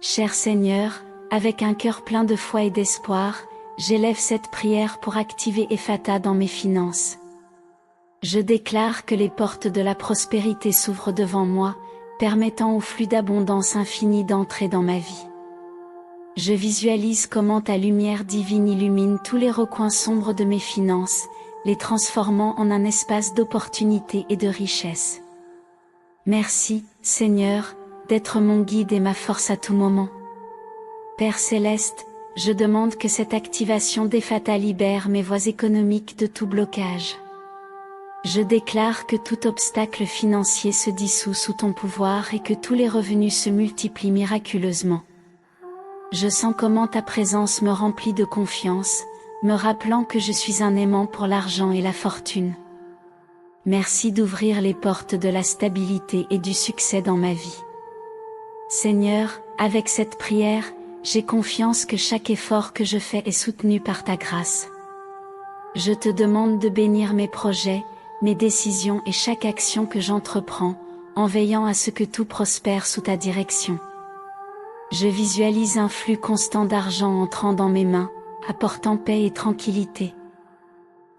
Cher Seigneur, avec un cœur plein de foi et d'espoir, j'élève cette prière pour activer Ephata dans mes finances. Je déclare que les portes de la prospérité s'ouvrent devant moi, permettant au flux d'abondance infinie d'entrer dans ma vie. Je visualise comment ta lumière divine illumine tous les recoins sombres de mes finances, les transformant en un espace d'opportunité et de richesse. Merci, Seigneur, d'être mon guide et ma force à tout moment. Père Céleste, je demande que cette activation d'Ephata libère mes voies économiques de tout blocage. Je déclare que tout obstacle financier se dissout sous ton pouvoir et que tous les revenus se multiplient miraculeusement. Je sens comment ta présence me remplit de confiance, me rappelant que je suis un aimant pour l'argent et la fortune. Merci d'ouvrir les portes de la stabilité et du succès dans ma vie. Seigneur, avec cette prière, j'ai confiance que chaque effort que je fais est soutenu par ta grâce. Je te demande de bénir mes projets, mes décisions et chaque action que j'entreprends, en veillant à ce que tout prospère sous ta direction. Je visualise un flux constant d'argent entrant dans mes mains, apportant paix et tranquillité.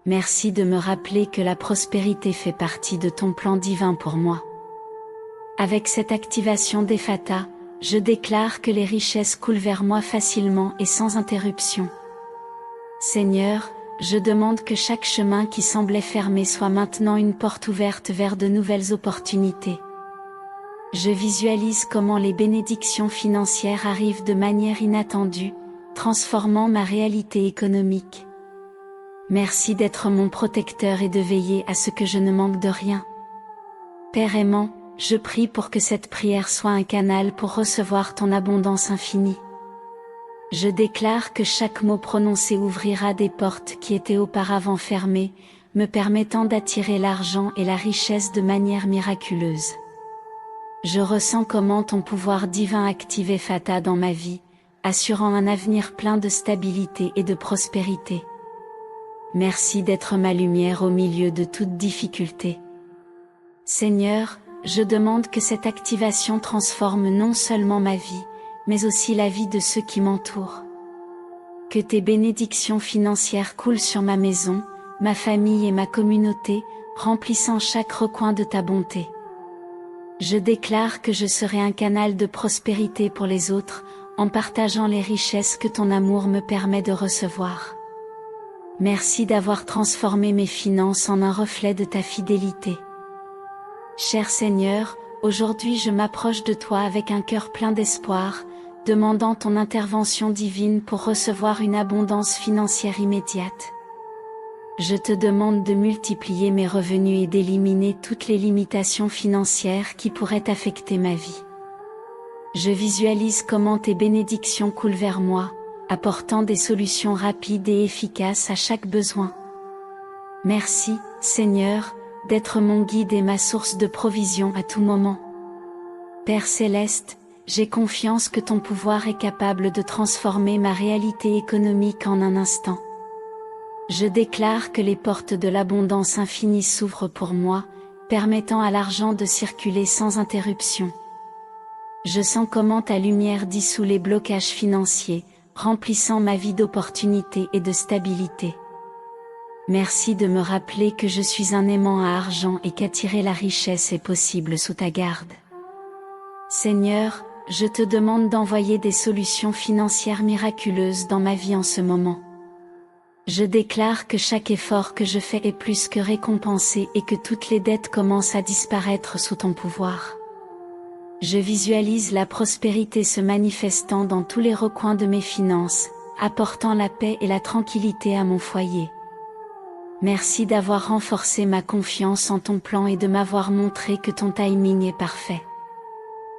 Merci de me rappeler que la prospérité fait partie de ton plan divin pour moi. Avec cette activation d'Ephata, je déclare que les richesses coulent vers moi facilement et sans interruption. Seigneur, je demande que chaque chemin qui semblait fermé soit maintenant une porte ouverte vers de nouvelles opportunités. Je visualise comment les bénédictions financières arrivent de manière inattendue, transformant ma réalité économique. Merci d'être mon protecteur et de veiller à ce que je ne manque de rien. Père aimant, je prie pour que cette prière soit un canal pour recevoir ton abondance infinie. Je déclare que chaque mot prononcé ouvrira des portes qui étaient auparavant fermées, me permettant d'attirer l'argent et la richesse de manière miraculeuse. Je ressens comment ton pouvoir divin active Ephata dans ma vie, assurant un avenir plein de stabilité et de prospérité. Merci d'être ma lumière au milieu de toute difficulté. Seigneur, je demande que cette activation transforme non seulement ma vie, mais aussi la vie de ceux qui m'entourent. Que tes bénédictions financières coulent sur ma maison, ma famille et ma communauté, remplissant chaque recoin de ta bonté. Je déclare que je serai un canal de prospérité pour les autres, en partageant les richesses que ton amour me permet de recevoir. Merci d'avoir transformé mes finances en un reflet de ta fidélité. Cher Seigneur, aujourd'hui je m'approche de toi avec un cœur plein d'espoir, demandant ton intervention divine pour recevoir une abondance financière immédiate. Je te demande de multiplier mes revenus et d'éliminer toutes les limitations financières qui pourraient affecter ma vie. Je visualise comment tes bénédictions coulent vers moi, apportant des solutions rapides et efficaces à chaque besoin. Merci, Seigneur, d'être mon guide et ma source de provision à tout moment. Père Céleste, j'ai confiance que ton pouvoir est capable de transformer ma réalité économique en un instant. Je déclare que les portes de l'abondance infinie s'ouvrent pour moi, permettant à l'argent de circuler sans interruption. Je sens comment ta lumière dissout les blocages financiers, remplissant ma vie d'opportunités et de stabilité. Merci de me rappeler que je suis un aimant à argent et qu'attirer la richesse est possible sous ta garde. Seigneur, je te demande d'envoyer des solutions financières miraculeuses dans ma vie en ce moment. Je déclare que chaque effort que je fais est plus que récompensé et que toutes les dettes commencent à disparaître sous ton pouvoir. Je visualise la prospérité se manifestant dans tous les recoins de mes finances, apportant la paix et la tranquillité à mon foyer. Merci d'avoir renforcé ma confiance en ton plan et de m'avoir montré que ton timing est parfait.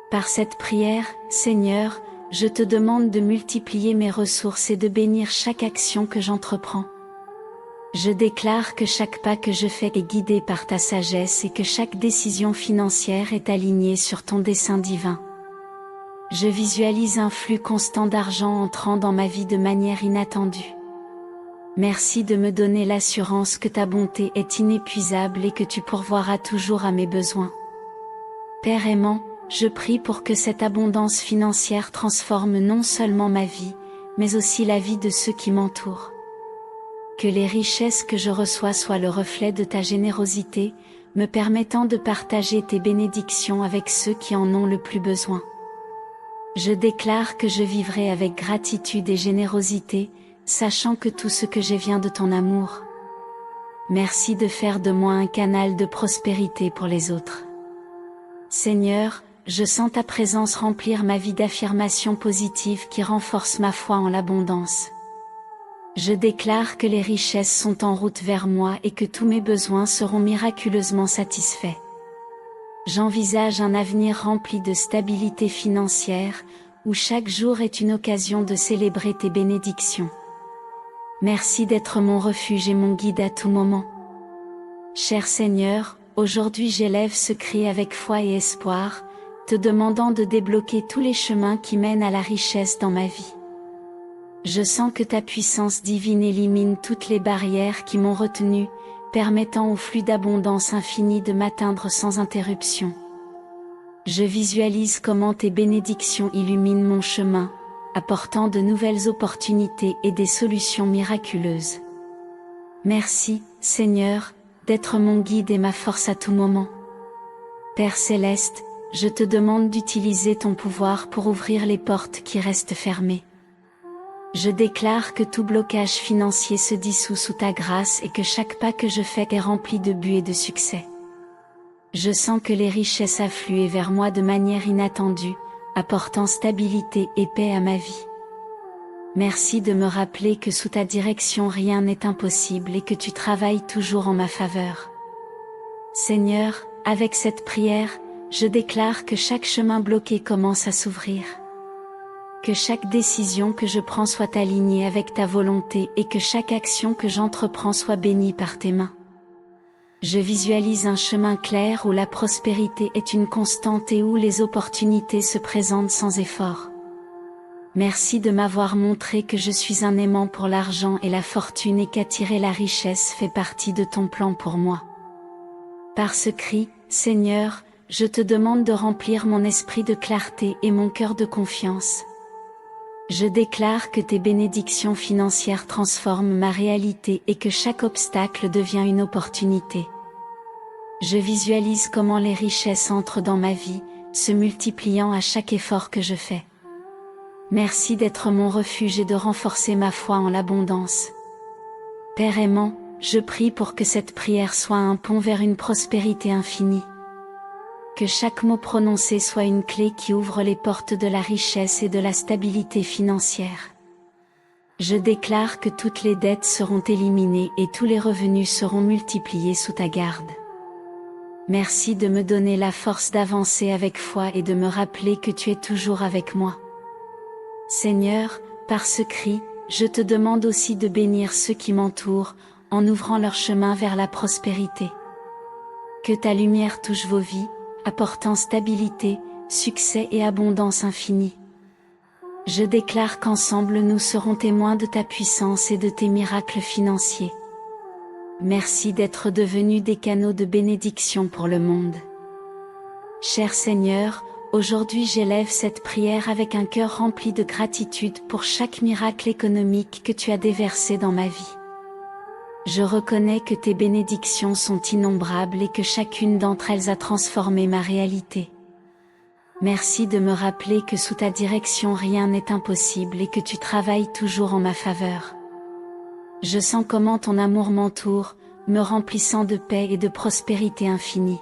Par cette prière, Seigneur, je te demande de multiplier mes ressources et de bénir chaque action que j'entreprends. Je déclare que chaque pas que je fais est guidé par ta sagesse et que chaque décision financière est alignée sur ton dessein divin. Je visualise un flux constant d'argent entrant dans ma vie de manière inattendue. Merci de me donner l'assurance que ta bonté est inépuisable et que tu pourvoiras toujours à mes besoins. Père aimant, je prie pour que cette abondance financière transforme non seulement ma vie, mais aussi la vie de ceux qui m'entourent. Que les richesses que je reçois soient le reflet de ta générosité, me permettant de partager tes bénédictions avec ceux qui en ont le plus besoin. Je déclare que je vivrai avec gratitude et générosité, sachant que tout ce que j'ai vient de ton amour. Merci de faire de moi un canal de prospérité pour les autres. Seigneur, je sens ta présence remplir ma vie d'affirmations positives qui renforcent ma foi en l'abondance. Je déclare que les richesses sont en route vers moi et que tous mes besoins seront miraculeusement satisfaits. J'envisage un avenir rempli de stabilité financière, où chaque jour est une occasion de célébrer tes bénédictions. Merci d'être mon refuge et mon guide à tout moment. Cher Seigneur, aujourd'hui j'élève ce cri avec foi et espoir, te demandant de débloquer tous les chemins qui mènent à la richesse dans ma vie. Je sens que ta puissance divine élimine toutes les barrières qui m'ont retenu, permettant au flux d'abondance infinie de m'atteindre sans interruption. Je visualise comment tes bénédictions illuminent mon chemin, apportant de nouvelles opportunités et des solutions miraculeuses. Merci, Seigneur, d'être mon guide et ma force à tout moment. Père Céleste, je te demande d'utiliser ton pouvoir pour ouvrir les portes qui restent fermées. Je déclare que tout blocage financier se dissout sous ta grâce et que chaque pas que je fais est rempli de buts et de succès. Je sens que les richesses affluent vers moi de manière inattendue, apportant stabilité et paix à ma vie. Merci de me rappeler que sous ta direction rien n'est impossible et que tu travailles toujours en ma faveur. Seigneur, avec cette prière, je déclare que chaque chemin bloqué commence à s'ouvrir. Que chaque décision que je prends soit alignée avec ta volonté et que chaque action que j'entreprends soit bénie par tes mains. Je visualise un chemin clair où la prospérité est une constante et où les opportunités se présentent sans effort. Merci de m'avoir montré que je suis un aimant pour l'argent et la fortune et qu'attirer la richesse fait partie de ton plan pour moi. Par ce cri, Seigneur, je te demande de remplir mon esprit de clarté et mon cœur de confiance. Je déclare que tes bénédictions financières transforment ma réalité et que chaque obstacle devient une opportunité. Je visualise comment les richesses entrent dans ma vie, se multipliant à chaque effort que je fais. Merci d'être mon refuge et de renforcer ma foi en l'abondance. Père aimant, je prie pour que cette prière soit un pont vers une prospérité infinie. Que chaque mot prononcé soit une clé qui ouvre les portes de la richesse et de la stabilité financière. Je déclare que toutes les dettes seront éliminées et tous les revenus seront multipliés sous ta garde. Merci de me donner la force d'avancer avec foi et de me rappeler que tu es toujours avec moi. Seigneur, par ce cri, je te demande aussi de bénir ceux qui m'entourent, en ouvrant leur chemin vers la prospérité. Que ta lumière touche vos vies, apportant stabilité, succès et abondance infinie. Je déclare qu'ensemble nous serons témoins de ta puissance et de tes miracles financiers. Merci d'être devenus des canaux de bénédiction pour le monde. Cher Seigneur, aujourd'hui j'élève cette prière avec un cœur rempli de gratitude pour chaque miracle économique que tu as déversé dans ma vie. Je reconnais que tes bénédictions sont innombrables et que chacune d'entre elles a transformé ma réalité. Merci de me rappeler que sous ta direction rien n'est impossible et que tu travailles toujours en ma faveur. Je sens comment ton amour m'entoure, me remplissant de paix et de prospérité infinie.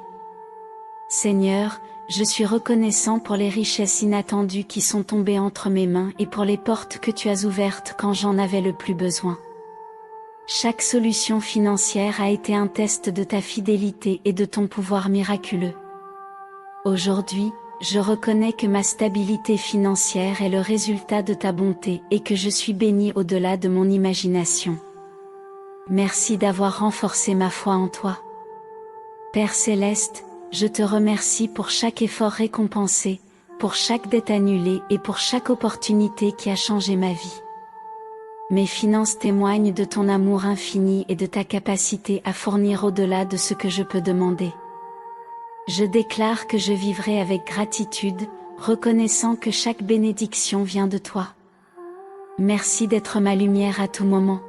Seigneur, je suis reconnaissant pour les richesses inattendues qui sont tombées entre mes mains et pour les portes que tu as ouvertes quand j'en avais le plus besoin. Chaque solution financière a été un test de ta fidélité et de ton pouvoir miraculeux. Aujourd'hui, je reconnais que ma stabilité financière est le résultat de ta bonté et que je suis béni au-delà de mon imagination. Merci d'avoir renforcé ma foi en toi. Père Céleste, je te remercie pour chaque effort récompensé, pour chaque dette annulée et pour chaque opportunité qui a changé ma vie. Mes finances témoignent de ton amour infini et de ta capacité à fournir au-delà de ce que je peux demander. Je déclare que je vivrai avec gratitude, reconnaissant que chaque bénédiction vient de toi. Merci d'être ma lumière à tout moment.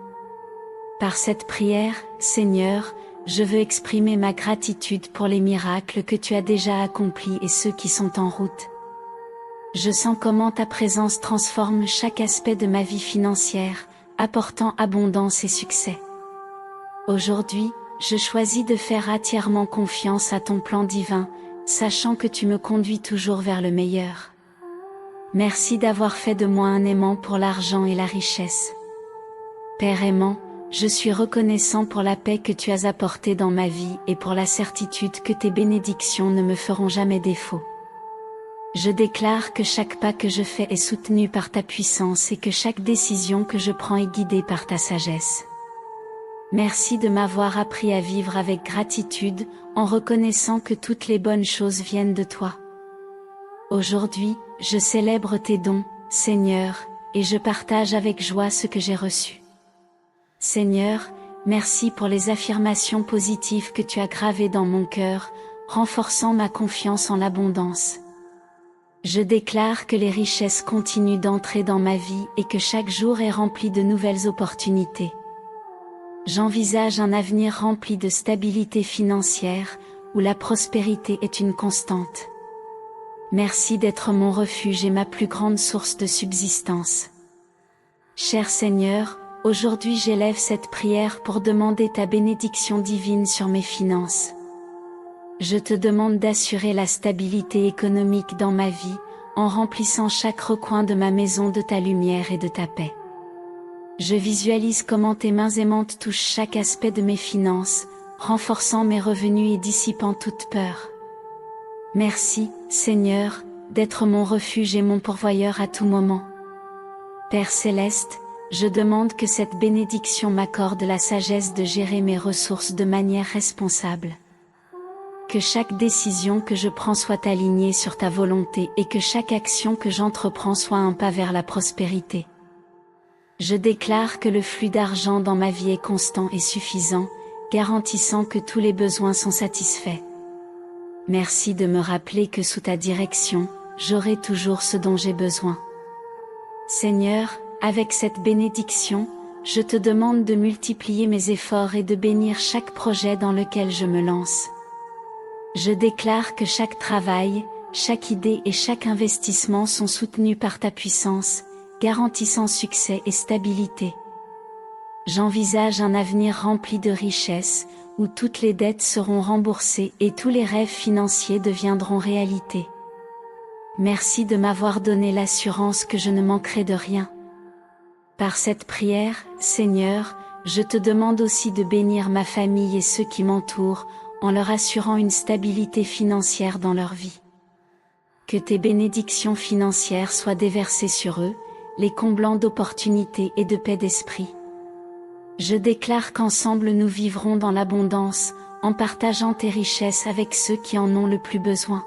Par cette prière, Seigneur, je veux exprimer ma gratitude pour les miracles que tu as déjà accomplis et ceux qui sont en route. Je sens comment ta présence transforme chaque aspect de ma vie financière, apportant abondance et succès. Aujourd'hui, je choisis de faire entièrement confiance à ton plan divin, sachant que tu me conduis toujours vers le meilleur. Merci d'avoir fait de moi un aimant pour l'argent et la richesse. Père aimant, je suis reconnaissant pour la paix que tu as apportée dans ma vie et pour la certitude que tes bénédictions ne me feront jamais défaut. Je déclare que chaque pas que je fais est soutenu par ta puissance et que chaque décision que je prends est guidée par ta sagesse. Merci de m'avoir appris à vivre avec gratitude, en reconnaissant que toutes les bonnes choses viennent de toi. Aujourd'hui, je célèbre tes dons, Seigneur, et je partage avec joie ce que j'ai reçu. Seigneur, merci pour les affirmations positives que tu as gravées dans mon cœur, renforçant ma confiance en l'abondance. Je déclare que les richesses continuent d'entrer dans ma vie et que chaque jour est rempli de nouvelles opportunités. J'envisage un avenir rempli de stabilité financière, où la prospérité est une constante. Merci d'être mon refuge et ma plus grande source de subsistance. Cher Seigneur, aujourd'hui j'élève cette prière pour demander ta bénédiction divine sur mes finances. Je te demande d'assurer la stabilité économique dans ma vie, en remplissant chaque recoin de ma maison de ta lumière et de ta paix. Je visualise comment tes mains aimantes touchent chaque aspect de mes finances, renforçant mes revenus et dissipant toute peur. Merci, Seigneur, d'être mon refuge et mon pourvoyeur à tout moment. Père céleste, je demande que cette bénédiction m'accorde la sagesse de gérer mes ressources de manière responsable. Que chaque décision que je prends soit alignée sur ta volonté et que chaque action que j'entreprends soit un pas vers la prospérité. Je déclare que le flux d'argent dans ma vie est constant et suffisant, garantissant que tous les besoins sont satisfaits. Merci de me rappeler que sous ta direction, j'aurai toujours ce dont j'ai besoin. Seigneur, avec cette bénédiction, je te demande de multiplier mes efforts et de bénir chaque projet dans lequel je me lance. Je déclare que chaque travail, chaque idée et chaque investissement sont soutenus par ta puissance, garantissant succès et stabilité. J'envisage un avenir rempli de richesses, où toutes les dettes seront remboursées et tous les rêves financiers deviendront réalité. Merci de m'avoir donné l'assurance que je ne manquerai de rien. Par cette prière, Seigneur, je te demande aussi de bénir ma famille et ceux qui m'entourent, en leur assurant une stabilité financière dans leur vie. Que tes bénédictions financières soient déversées sur eux, les comblant d'opportunités et de paix d'esprit. Je déclare qu'ensemble nous vivrons dans l'abondance, en partageant tes richesses avec ceux qui en ont le plus besoin.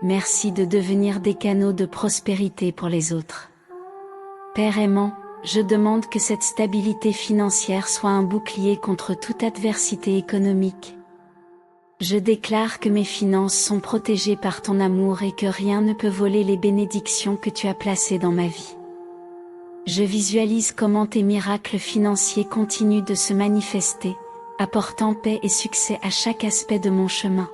Merci de devenir des canaux de prospérité pour les autres. Père aimant, je demande que cette stabilité financière soit un bouclier contre toute adversité économique. Je déclare que mes finances sont protégées par ton amour et que rien ne peut voler les bénédictions que tu as placées dans ma vie. Je visualise comment tes miracles financiers continuent de se manifester, apportant paix et succès à chaque aspect de mon chemin.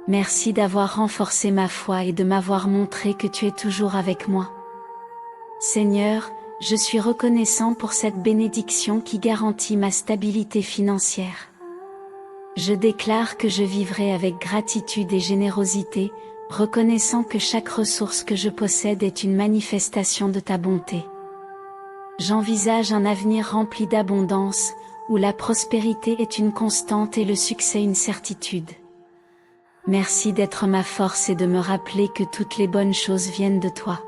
Merci d'avoir renforcé ma foi et de m'avoir montré que tu es toujours avec moi. Seigneur, je suis reconnaissant pour cette bénédiction qui garantit ma stabilité financière. Je déclare que je vivrai avec gratitude et générosité, reconnaissant que chaque ressource que je possède est une manifestation de ta bonté. J'envisage un avenir rempli d'abondance, où la prospérité est une constante et le succès une certitude. Merci d'être ma force et de me rappeler que toutes les bonnes choses viennent de toi.